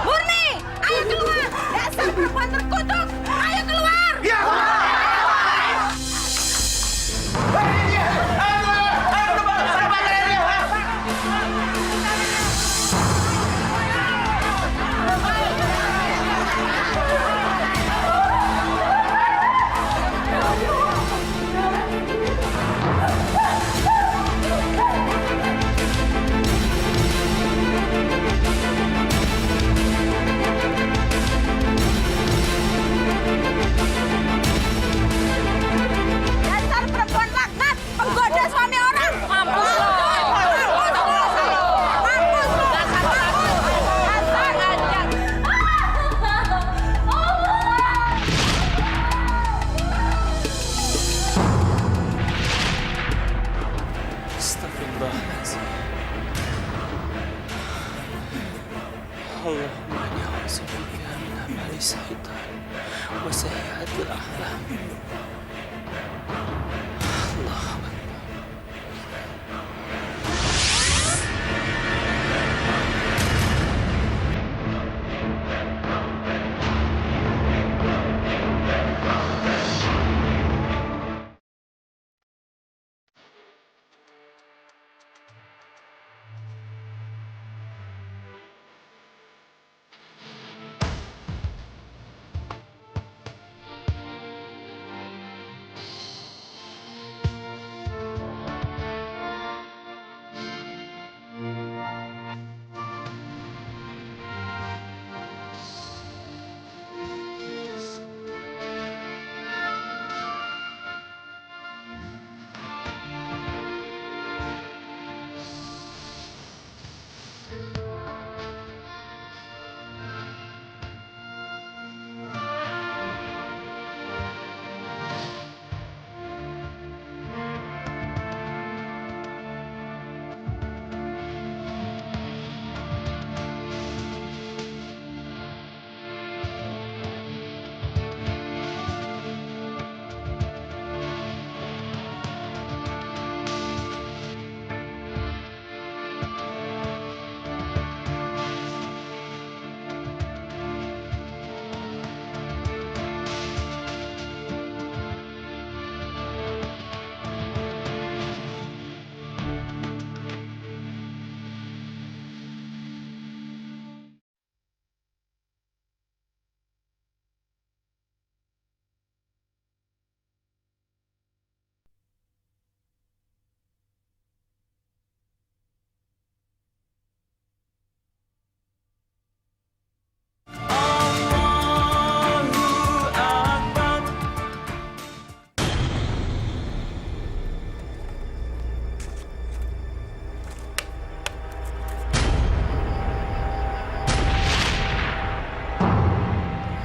Murni, ayo keluar! Dasar perempuan terkutuk! Ayo keluar! Ya! Dasar perempuan laknat! Penggoda suami orang! Mampus! Astagfirullahaladzim. Allahumma inni a'udzubika min amali syaitan wa sayyi'atil a'lam. Allahu Akbar.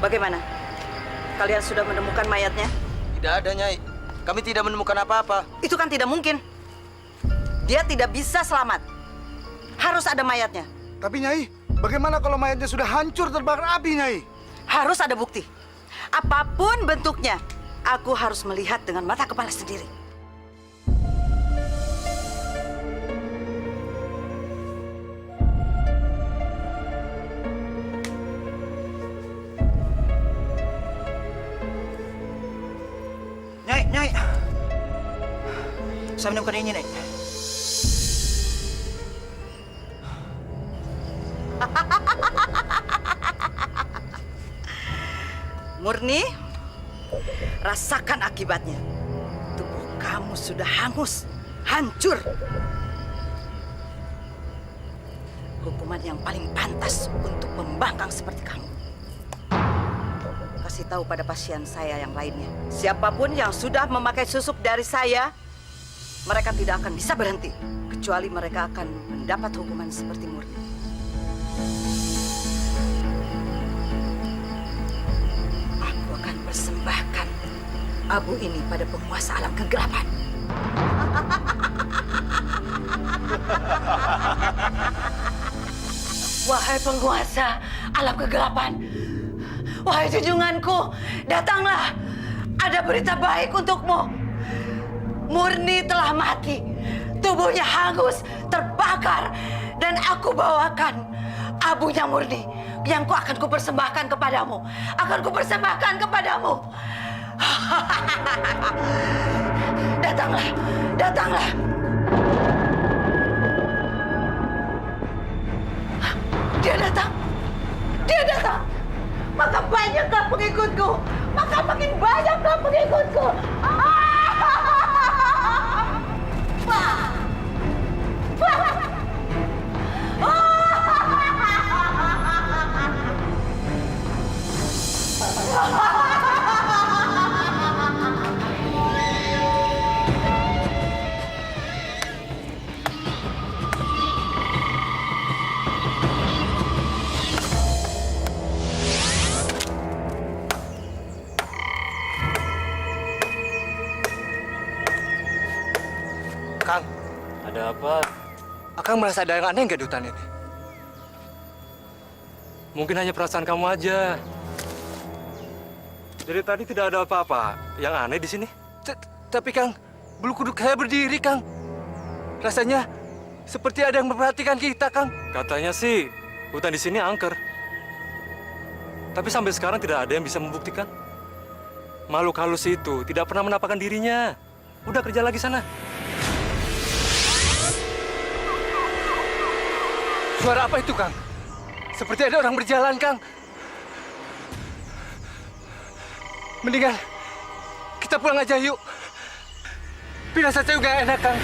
Bagaimana? Kalian sudah menemukan mayatnya? Tidak ada, Nyai. Kami tidak menemukan apa-apa. Itu kan tidak mungkin. Dia tidak bisa selamat. Harus ada mayatnya. Tapi Nyai, bagaimana kalau mayatnya sudah hancur terbakar api, Nyai? Harus ada bukti. Apapun bentuknya, aku harus melihat dengan mata kepala sendiri. Nyai. Saya menemukan ini, Nyai. Murni, rasakan akibatnya. Tubuh kamu sudah hangus, hancur. Hukuman yang paling pantas untuk pembangkang seperti kamu. Kasih tahu pada pasien saya yang lainnya. Siapapun yang sudah memakai susuk dari saya, mereka tidak akan bisa berhenti. Kecuali mereka akan mendapat hukuman seperti Murni. Aku akan persembahkan abu ini pada penguasa alam kegelapan. Wahai penguasa alam kegelapan, wahai junjunganku, datanglah. Ada berita baik untukmu. Murni telah mati. Tubuhnya hangus, terbakar. dan aku bawakan abunya murni yang akan kupersembahkan kepadamu. Akan kupersembahkan kepadamu. Datanglah, datanglah. Dia datang. Dia datang. Maka banyakkah pengikutku. Maka makin banyakkah pengikutku. Kang, Ada apa? Akang merasa ada yang aneh nggak di hutan ini? Mungkin hanya perasaan kamu aja. Dari tadi tidak ada apa-apa yang aneh di sini. Tapi Kang, bulu kuduk saya berdiri, Kang. Rasanya seperti ada yang memperhatikan kita, Kang. Katanya sih hutan di sini angker. Tapi sampai sekarang tidak ada yang bisa membuktikan. Makhluk halus itu tidak pernah menampakkan dirinya. Udah kerja lagi sana. Suara apa itu, Kang? Seperti ada orang berjalan, Kang. Mendingan kita pulang aja yuk. Pirasat saya nggak enak, Kang.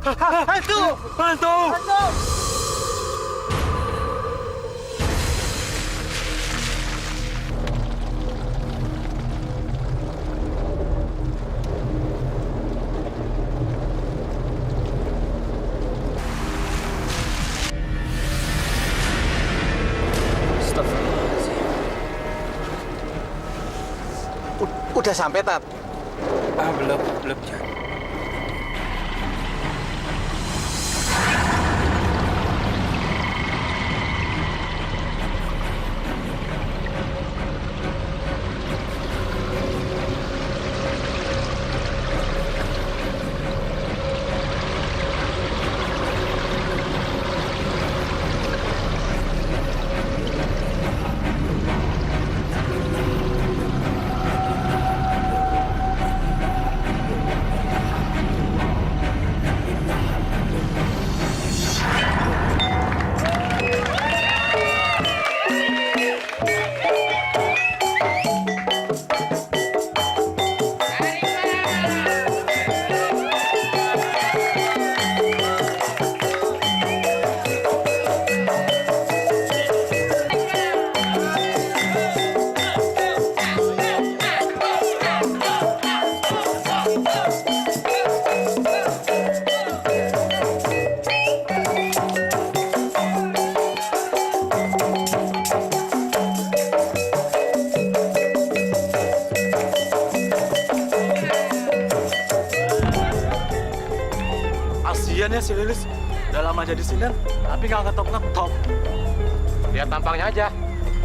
Hantu! Hantu! Udah sampai, Tat? Belum, Jan. Kasian ya si Lilis. Udah lama jadi sinden, tapi nggak ngetop-ngetop. Lihat tampangnya aja.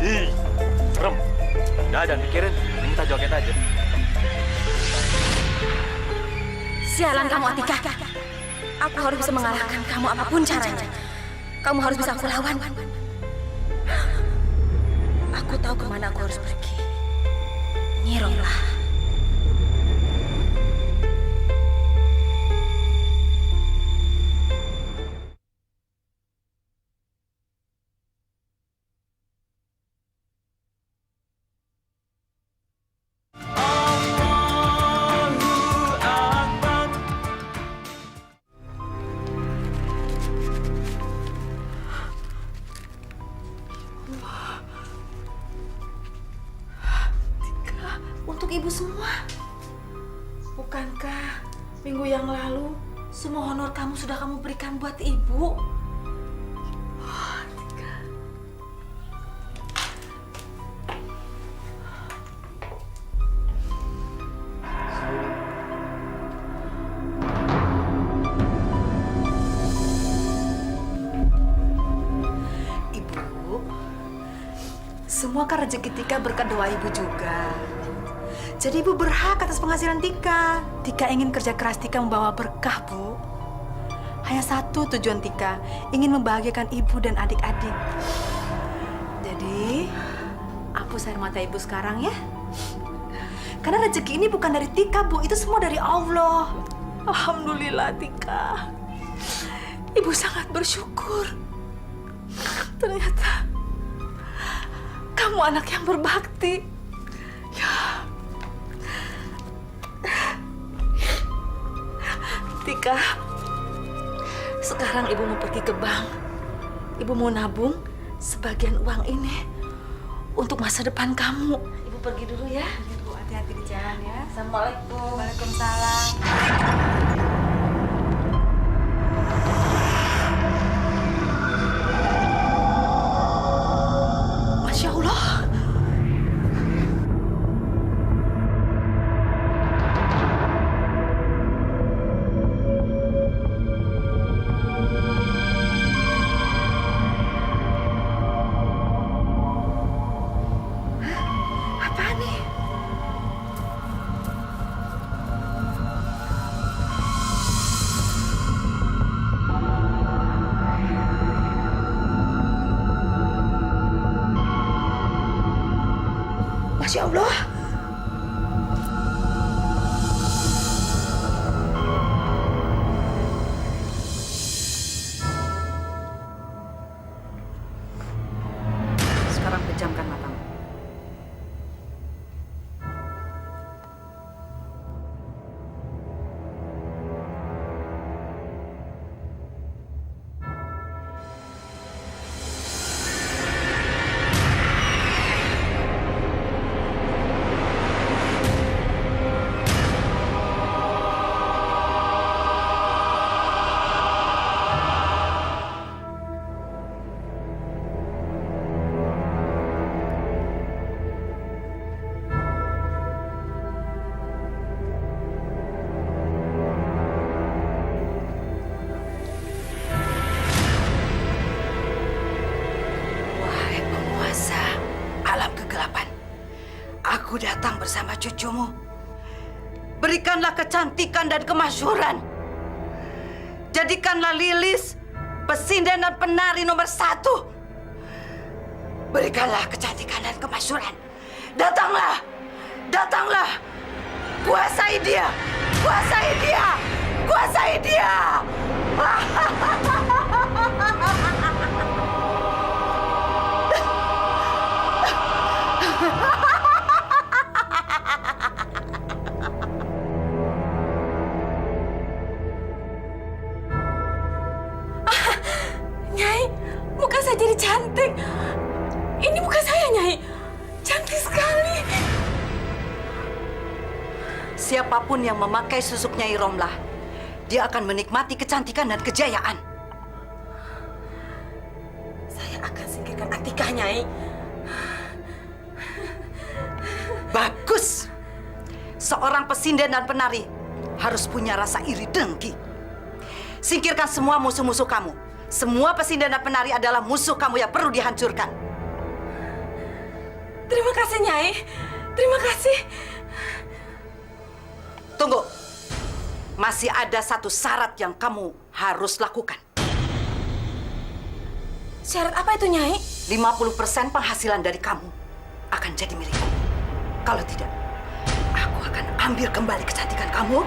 Ih, serem. Udah, jangan pikirin. Ini kita joget aja. Sialan kamu, Atika. Aku harus bisa mengalahkan kamu apapun caranya. Kamu harus bisa aku lawan. Aku tahu kemana aku harus pergi. Nyironglah. Untuk ibu semua. Bukankah minggu yang lalu semua honor kamu sudah kamu berikan buat ibu? Tika. Semua kan rezeki Tika berkat doa ibu juga. Jadi ibu berhak atas penghasilan Tika. Tika ingin kerja keras Tika membawa berkah, Bu. Hanya satu tujuan Tika, ingin membahagiakan ibu dan adik-adik. Jadi, hapus air mata ibu sekarang ya. Karena rezeki ini bukan dari Tika, Bu. Itu semua dari Allah. Alhamdulillah, Tika. Ibu sangat bersyukur. Ternyata kamu anak yang berbakti. Ya. Tika, sekarang ibu mau pergi ke bank. Ibu mau nabung sebagian uang ini untuk masa depan kamu. Ibu pergi dulu ya. Ibu hati-hati di jalan ya. Assalamualaikum. Waalaikumsalam. Masya Allah. Apa nih? Masya Allah. Sekarang pejamkan matamu. Wahai penguasa alam kegelapan, aku datang bersama cucumu. Berikanlah kecantikan dan kemasyhuran. Jadikanlah Lilis pesinden dan penari nomor 1. Berikanlah kecantikan dan kemasyhuran. Datanglah, datanglah. Kuasai dia, kuasai dia, kuasai dia. Nyai, muka saya jadi cantik. Ini muka saya, Nyai. Cantik sekali. Siapapun yang memakai susuk Nyai Romlah, dia akan menikmati kecantikan dan kejayaan. Saya akan singkirkan Atika, Nyai. Bagus. Seorang pesinden dan penari harus punya rasa iri dengki. Singkirkan semua musuh-musuh kamu. Semua pesinden dan penari adalah musuh kamu yang perlu dihancurkan. Terima kasih, Nyai. Terima kasih. Tunggu. Masih ada satu syarat yang kamu harus lakukan. Syarat apa itu, Nyai? 50% penghasilan dari kamu akan jadi milikku. Kalau tidak, aku akan ambil kembali kecantikan kamu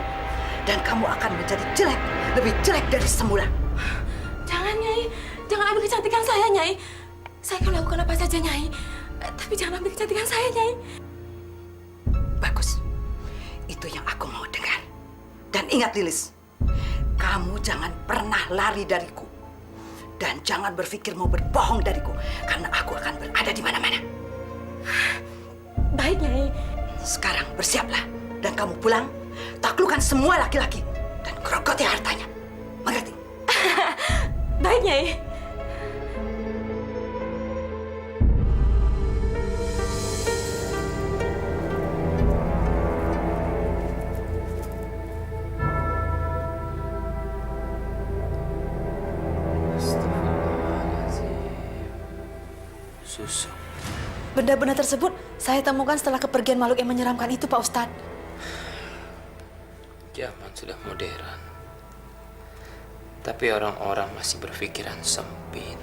dan kamu akan menjadi jelek, lebih jelek dari semula. Jangan, Nyai. Jangan ambil kecantikan saya, Nyai. Saya akan lakukan apa saja, Nyai. Tapi jangan ambil kecantikan saya, Nyai. Bagus. Itu yang aku mau dengar. Dan ingat, Lilis, kamu jangan pernah lari dariku. Dan jangan berpikir mau berbohong dariku, karena aku akan berada di mana-mana. Baik, Nyai. Sekarang bersiaplah. Dan kamu pulang, taklukkan semua laki-laki. Dan gerogoti hartanya. Mengerti? Baik, Nyai. Susuk. Benda-benda tersebut saya temukan setelah kepergian makhluk yang menyeramkan itu, Pak Ustadz. Zaman sudah modern. Tapi orang-orang masih berpikiran sempit.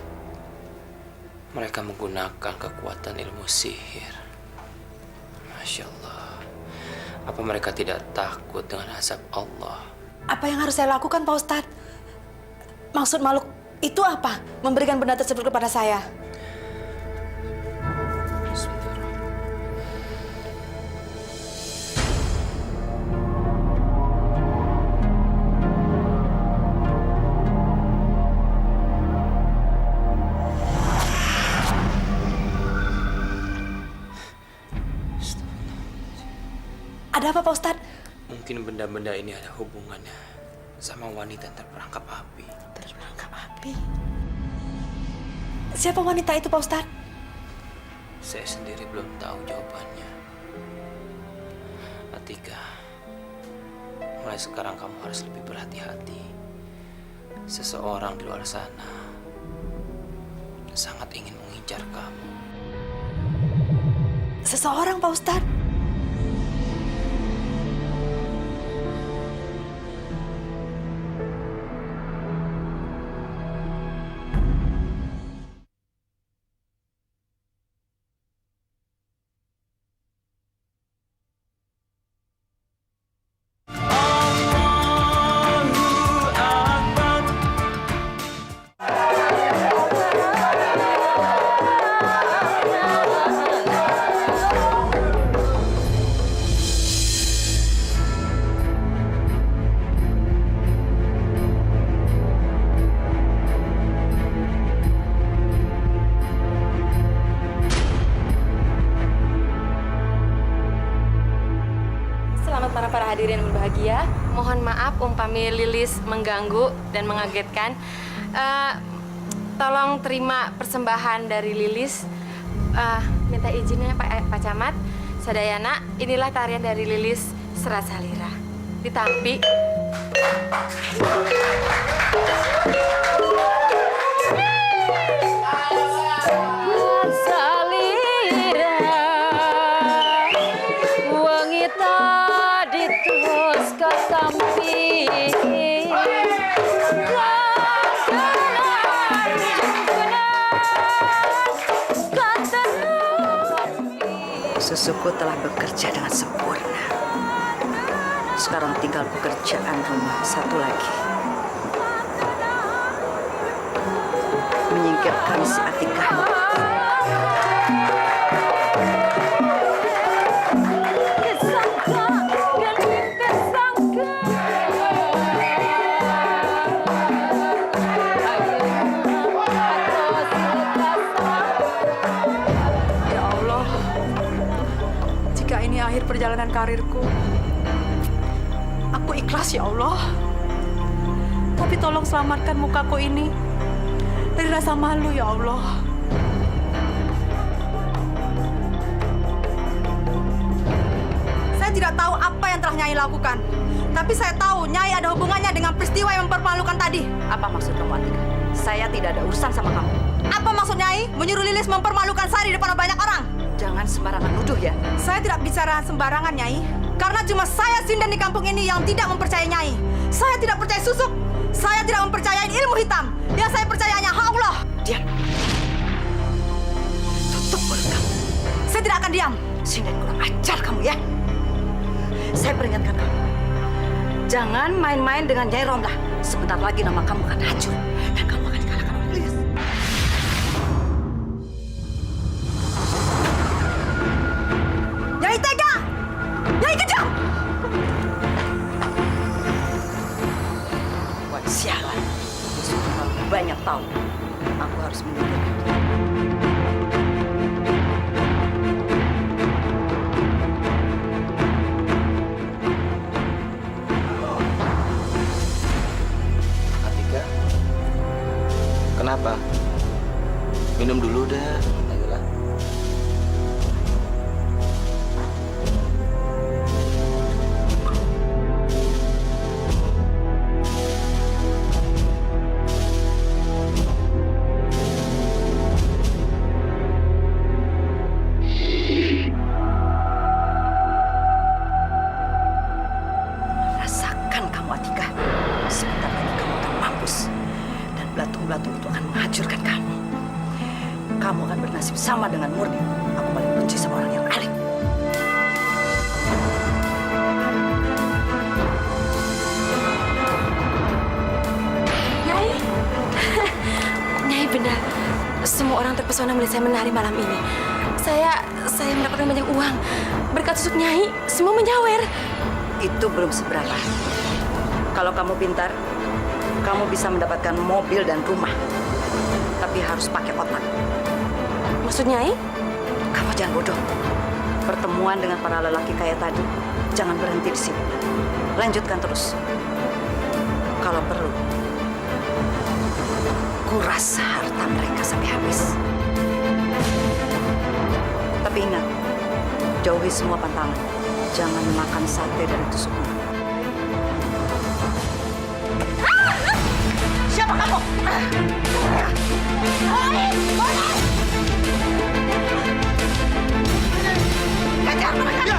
Mereka menggunakan kekuatan ilmu sihir. Masya Allah. Apa mereka tidak takut dengan azab Allah? Apa yang harus saya lakukan, Pak Ustadz? Maksud makhluk itu apa? Memberikan benda tersebut kepada saya. Ada apa, Pak Ustadz? Mungkin benda-benda ini ada hubungannya sama wanita yang terperangkap api. Terperangkap api. Siapa wanita itu, Pak Ustadz? Saya sendiri belum tahu jawabannya. Atika, mulai sekarang kamu harus lebih berhati-hati. Seseorang di luar sana sangat ingin mengincar kamu. Seseorang, Pak Ustadz? Selamat para hadirin yang berbahagia. Mohon maaf umpami Lilis mengganggu dan mengagetkan. Tolong terima persembahan dari Lilis. Minta izinnya Pak Camat, Sadayana. Inilah tarian dari Lilis Serat Salira. Ditampi. Susuku telah bekerja dengan sempurna. Sekarang tinggal pekerjaan rumah satu lagi. Menyingkirkan si Atika. Akhir perjalanan karirku. Aku ikhlas ya Allah. Tapi tolong selamatkan mukaku ini dari rasa malu ya Allah. Saya tidak tahu apa yang telah Nyai lakukan. Tapi saya tahu Nyai ada hubungannya dengan peristiwa yang mempermalukan tadi. Apa maksud kamu, Atika? Saya tidak ada urusan sama kamu. Apa maksud Nyai menyuruh Lilis mempermalukan saya di depan banyak orang? Jangan sembarangan nuduh ya. Saya tidak bicara sembarangan, Nyai. Karena cuma saya Sinden di kampung ini yang tidak mempercayai Nyai. Saya tidak percaya susuk. Saya tidak mempercayai ilmu hitam. Yang saya percaya hanya Allah. Diam. Tutup mulut kamu. Saya tidak akan diam. Sinden kurang ajar kamu ya. Saya peringatkan kamu. Jangan main-main dengan Nyai Romlah. Sebentar lagi nama kamu akan hancur. Dan kamu akan dikalahkan oleh Lilis. Nyai tega! Nyai kejam! Buat sialan. Sudah terlalu banyak tahu. Aku harus menyingkirkan dia. Atika, terpesona melihat saya menari malam ini. Saya mendapatkan banyak uang. Berkat susuk Nyai, semua menyawer. Itu belum seberapa. Kalau kamu pintar, kamu bisa mendapatkan mobil dan rumah. Tapi harus pakai otak. Maksud Nyai? Kamu jangan bodoh. Pertemuan dengan para lelaki kaya tadi, jangan berhenti di sini. Lanjutkan terus. Kalau perlu, kuras harta mereka sampai habis. Tapi ingat, jauhi semua pantangan. Jangan makan sate dari tusuknya. Siapa kamu? Kejar mereka!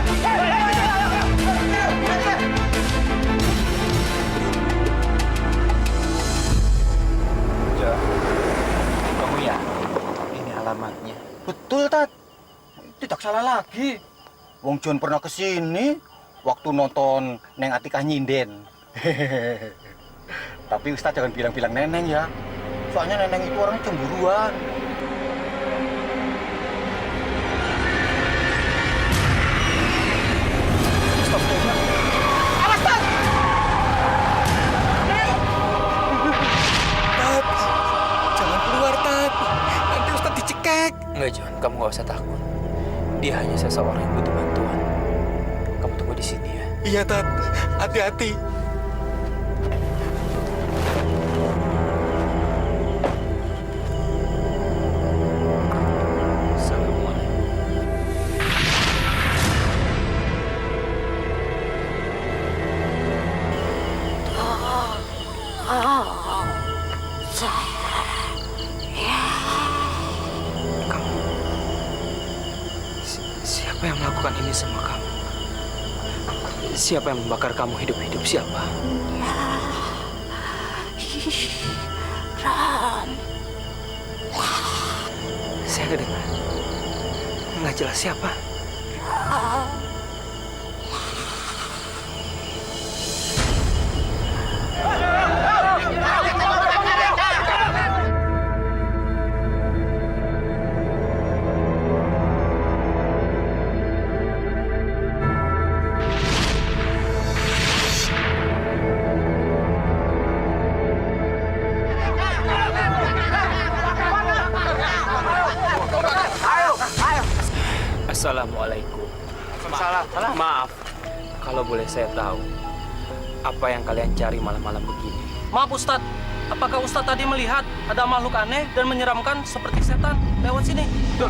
Kamu ya? Ini alamatnya. Betul, Tat. Tidak salah lagi. Wong John pernah kesini waktu nonton Neng Atikah nyinden. Tapi Ustaz jangan bilang-bilang Neneng ya. Soalnya Neneng itu orang cemburuan. Stop, stop. Awas, Tat! Tat, jangan keluar, Tat. Nanti Ustaz dicekek. Enggak, John, kamu nggak usah takut. Dia hanya seseorang yang butuh bantuan. Kamu tunggu di sini ya. Iya, Tat. Hati-hati. Assalamualaikum. Kamu, siapa yang melakukan ini sama kamu? Siapa yang membakar kamu hidup-hidup? Siapa? Saya nggak dengar. Nggak jelas siapa. Assalamualaikum. Maaf, kalau boleh saya tahu, apa yang kalian cari malam-malam begini? Maaf Ustadz, apakah Ustadz tadi melihat ada makhluk aneh dan menyeramkan seperti setan lewat sini? Betul.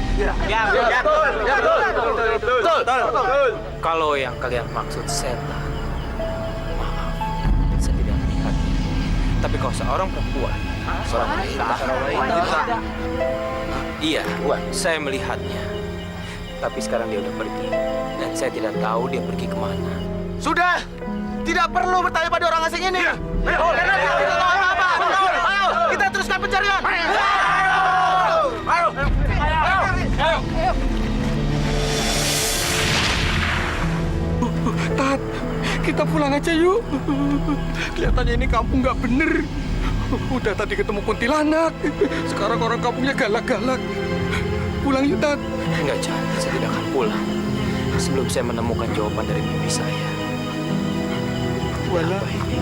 Kalau yang kalian maksud setan, maaf, saya tidak melihatnya. Tapi kalau seorang perempuan, seorang wanita, iya, saya melihatnya. Tapi sekarang dia udah pergi, dan saya tidak tahu dia pergi kemana. Sudah, tidak perlu bertanya pada orang asing ini. Karena kita tidak tahu apa-apa. Ayo, kita teruskan pencarian. Ayo. Tat, kita pulang aja yuk. Kelihatannya ini kampung nggak bener. Udah tadi ketemu kuntilanak, sekarang orang kampungnya galak-galak. Pulang yuk, Tat. Enggak, Chan, saya tidak akan pulang sebelum saya menemukan jawaban dari mimpi saya. Wala. Apa ini?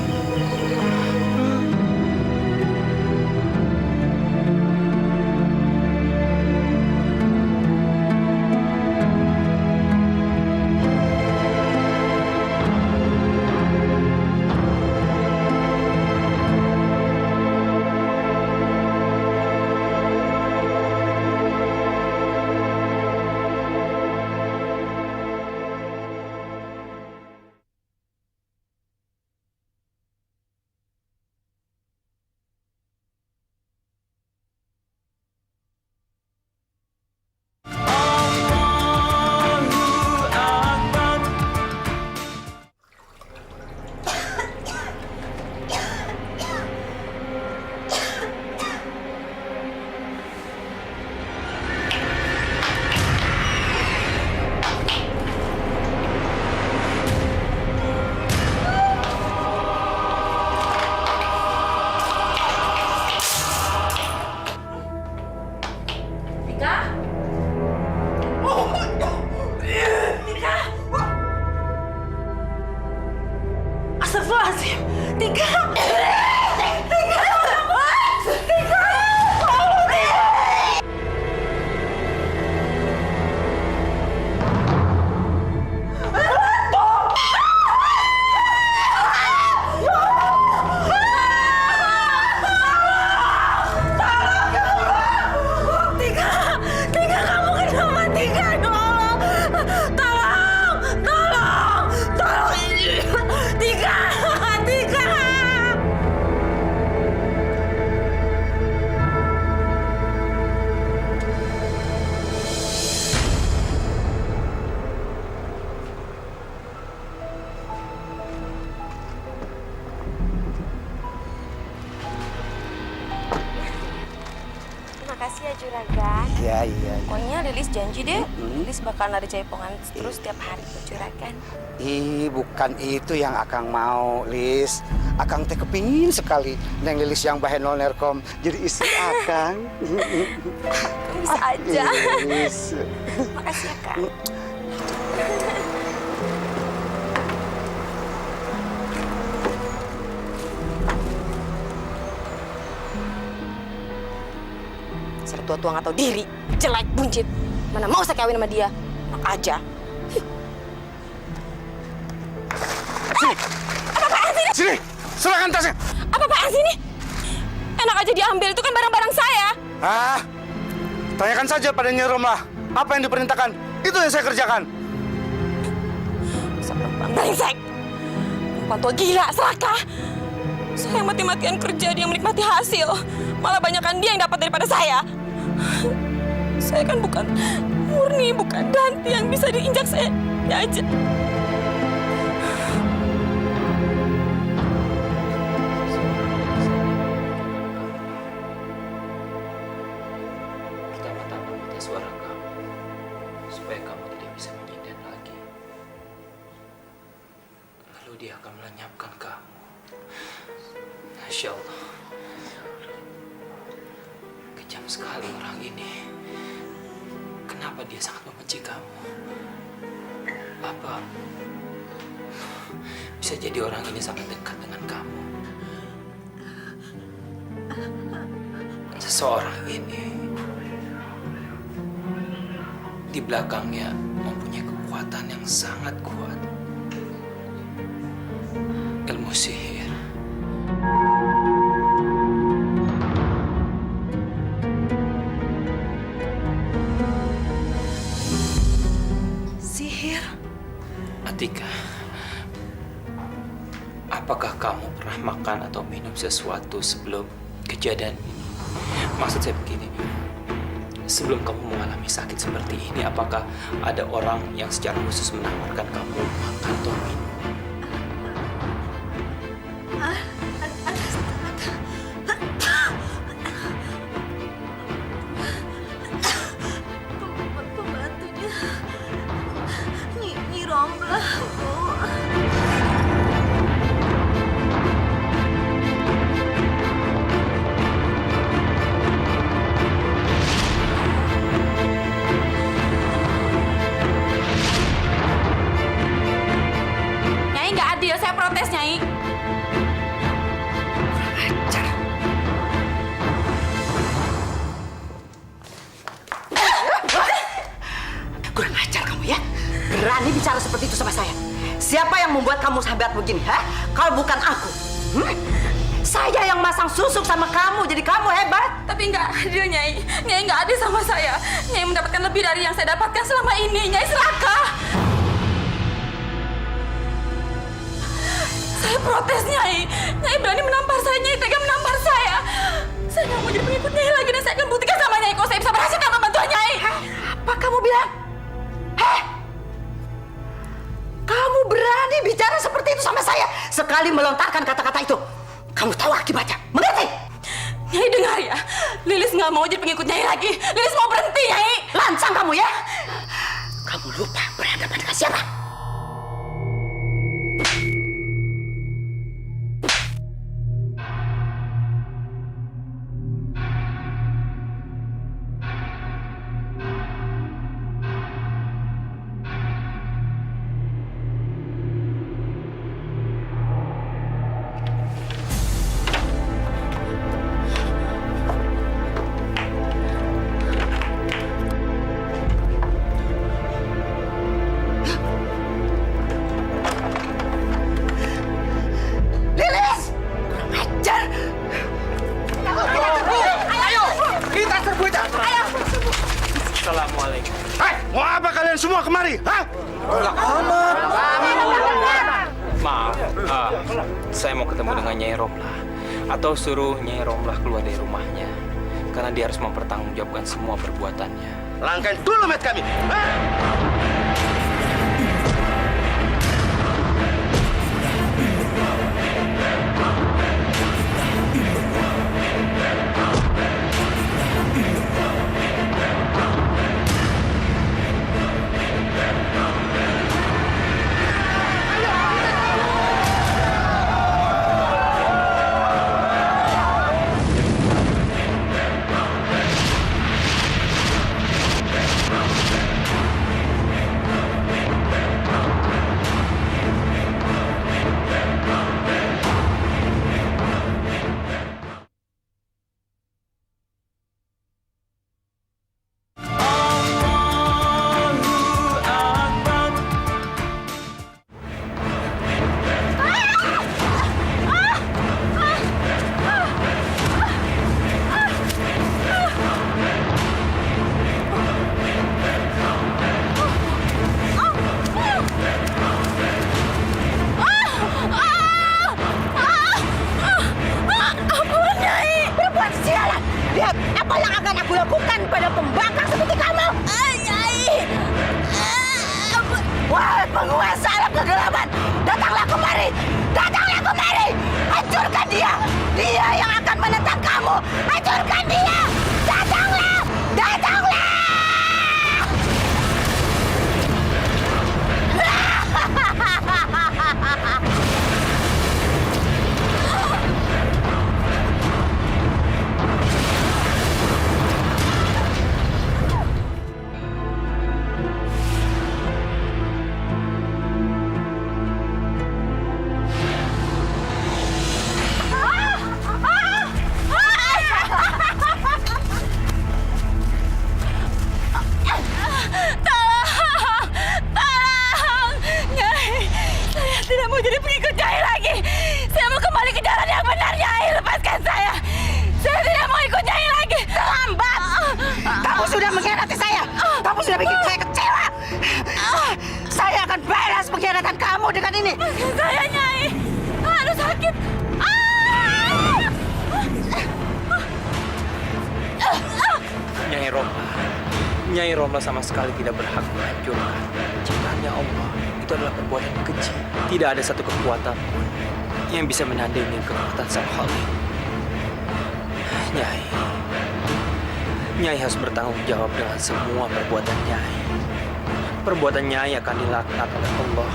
Makasih ya Juragan. Iya, iya. Pokoknya Lilis janji deh, Lilis bakal nari jaipongan terus tiap hari buat Juragan. Ih, bukan itu yang Akang mau, Lis. Akang teh kepingin sekali Neng Lilis yang bahe Nolnerkom jadi istri Akang. Bisa aja. Lis. Makasih ya Kak. Dasar tua-tua nggak tahu diri, jelek, buncit. Mana mau saya kawin sama dia? Enak aja. Sini. Apa-apaan sih ini? Sini, serahkan tasnya. Apa-apaan sih ini? Enak aja diambil, itu kan barang-barang saya. Ah, tanyakan saja pada Nyi Romlah. Apa yang diperintahkan, itu yang saya kerjakan. Dasar perempuan brengsek. Perempuan tua gila, serakah. Saya mati-matian kerja, dia menikmati hasil. Malah banyakkan dia yang dapat daripada saya. Saya kan bukan murni, bukan Danti yang bisa diinjak saya aja. Pertama-tama minta suara kamu, supaya kamu tidak bisa menyindir lagi. Lalu dia akan melenyapkan kamu. Masya Allah. Kejam sekali orang ini. Kenapa dia sangat membenci kamu? Apa bisa jadi orang ini sangat dekat dengan kamu? Seseorang ini di belakangnya mempunyai kekuatan yang sangat kuat. Ilmu sihir. Sihir? Atika, apakah kamu pernah makan atau minum sesuatu sebelum kejadian ini? Maksud saya begini, sebelum kamu mengalami sakit seperti ini, apakah ada orang yang secara khusus menawarkan kamu makan atau minum? Pembantunya Nyi Romlah, Bu. Nyai nggak adil, saya protes Nyai. Kurang ajar kamu ya. Berani bicara seperti itu sama saya. Siapa yang membuat kamu sahabat begini, ha? Kalau bukan aku. Saya yang masang susuk sama kamu, jadi kamu hebat. Tapi nggak adil Nyai. Nyai nggak adil sama saya. Nyai mendapatkan lebih dari yang saya dapatkan selama ini. Nyai serakah. Saya protes Nyai. Nyai berani menampar saya. Nyai tega menampar saya. Saya nggak mau jadi pengikut Nyai lagi dan saya akan buktikan sama Nyai kalau saya bisa berhasil tanpa bantuan Nyai. Apa kamu bilang? Heh? Kamu berani bicara seperti itu sama saya? Sekali melontarkan kata-kata itu, kamu tahu akibatnya. Mengerti? Nyai dengar ya. Lilis nggak mau jadi pengikut Nyai lagi. Lilis mau berhenti Nyai. Lancang kamu ya? Kamu lupa berhadapan dengan siapa? Assalamualaikum. Hai, mau apa kalian semua kemari? Hah? Maaf, saya mau ketemu dengan Nyai Romlah. Atau suruh Nyai Romlah keluar dari rumahnya. Karena dia harus mempertanggungjawabkan semua perbuatannya. Langkain dulu met kami. Hah? Datanglah kemari! Datanglah kemari! Hancurkan dia! Dia yang akan menentang kamu! Hancurkan dia! Datanglah! Datanglah! Tolong! Nyai, saya tidak mau jadi pengikut Nyai lagi. Saya mau kembali ke jalan yang benar, Nyai. Lepaskan saya. Saya tidak mau ikut Nyai lagi. Terlambat! Kamu sudah mengkhianati saya! Kamu sudah bikin saya kecewa! Saya akan balas pengkhianatan kamu dengan ini! Saya, Nyai. Aduh, sakit. Nyai Romla. Nyai Romla sama sekali tidak berhak menghancurkan ciptaannya Allah. Itu adalah perbuatan keji. Tidak ada satu kekuatan pun yang bisa menandingi kekuatan Sang Khalik. Nyai. Nyai harus bertanggung jawab dengan semua perbuatan Nyai. Perbuatan Nyai akan dilaknat oleh Allah.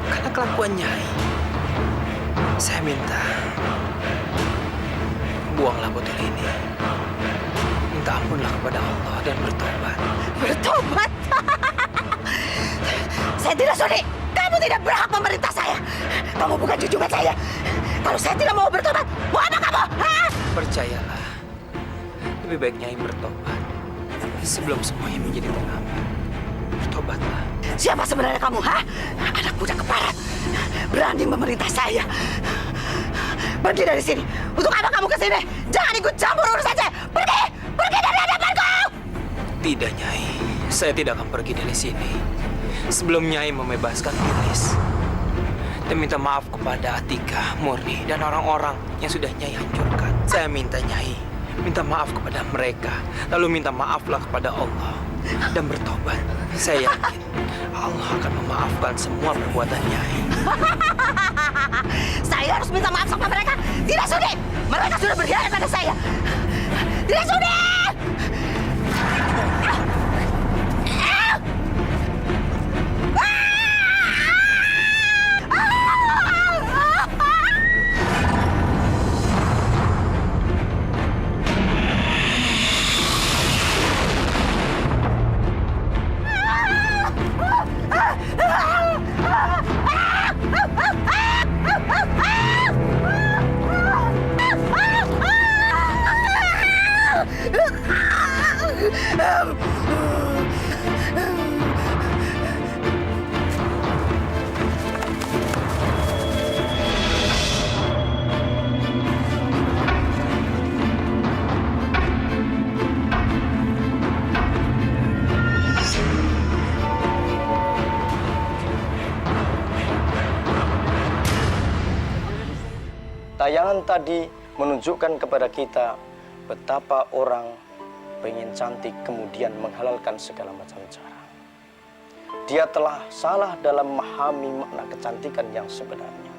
Karena kelakuan Nyai. Saya minta buanglah botol ini. Minta ampunlah kepada Allah dan bertobat. Bertobat? Saya tidak sudi! Kamu tidak berhak memerintah saya! Kamu bukan junjungan saya! Kalau saya tidak mau bertobat, mau apa kamu? Hah? Percayalah, lebih baik Nyai bertobat sebelum semuanya menjadi terlambat. Bertobatlah. Siapa sebenarnya kamu, ha? Anak budak keparat. Berani memerintah saya. Pergi dari sini. Untuk apa kamu ke sini? Jangan ikut campur urusan saya. Pergi! Pergi dari hadapanku! Tidak, Nyai. Saya tidak akan pergi dari sini sebelum Nyai membebaskan iblis dan minta maaf kepada Atika, Murni, dan orang-orang yang sudah Nyai hancurkan. Saya minta Nyai minta maaf kepada mereka, lalu minta maaflah kepada Allah dan bertobat. Saya yakin Allah akan memaafkan semua perbuatan Nyai. Saya harus minta maaf sama mereka. Tidak sudi! Mereka sudah berkhianat pada saya. Tidak sudi! Tayangan tadi menunjukkan kepada kita betapa orang pengen cantik kemudian menghalalkan segala macam cara. Dia telah salah dalam memahami makna kecantikan yang sebenarnya.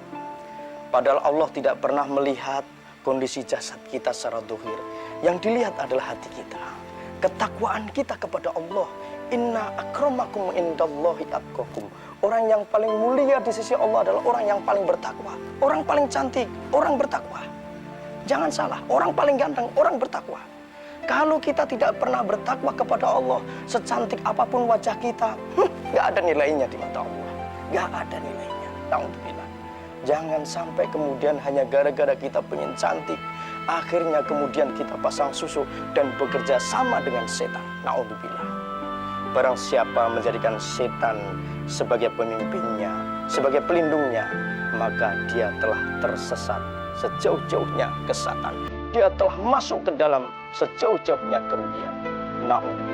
Padahal Allah tidak pernah melihat kondisi jasad kita secara dohir. Yang dilihat adalah hati kita, ketakwaan kita kepada Allah. Inna akramakum indallahi atqakum. Orang yang paling mulia di sisi Allah adalah orang yang paling bertakwa. Orang paling cantik, orang bertakwa. Jangan salah, orang paling ganteng, orang bertakwa. Kalau kita tidak pernah bertakwa kepada Allah, secantik apapun wajah kita, nggak ada nilainya di mata Allah. Nggak ada nilainya. Na'udzubillah. Jangan sampai kemudian hanya gara-gara kita pengen cantik, akhirnya kemudian kita pasang susu dan bekerja sama dengan setan. Na'udzubillah. Barang siapa menjadikan setan sebagai pemimpinnya, sebagai pelindungnya, maka dia telah tersesat sejauh-jauhnya kesesatan. Dia telah masuk ke dalam sejauh-jauhnya kerugian. Na'udzubillah.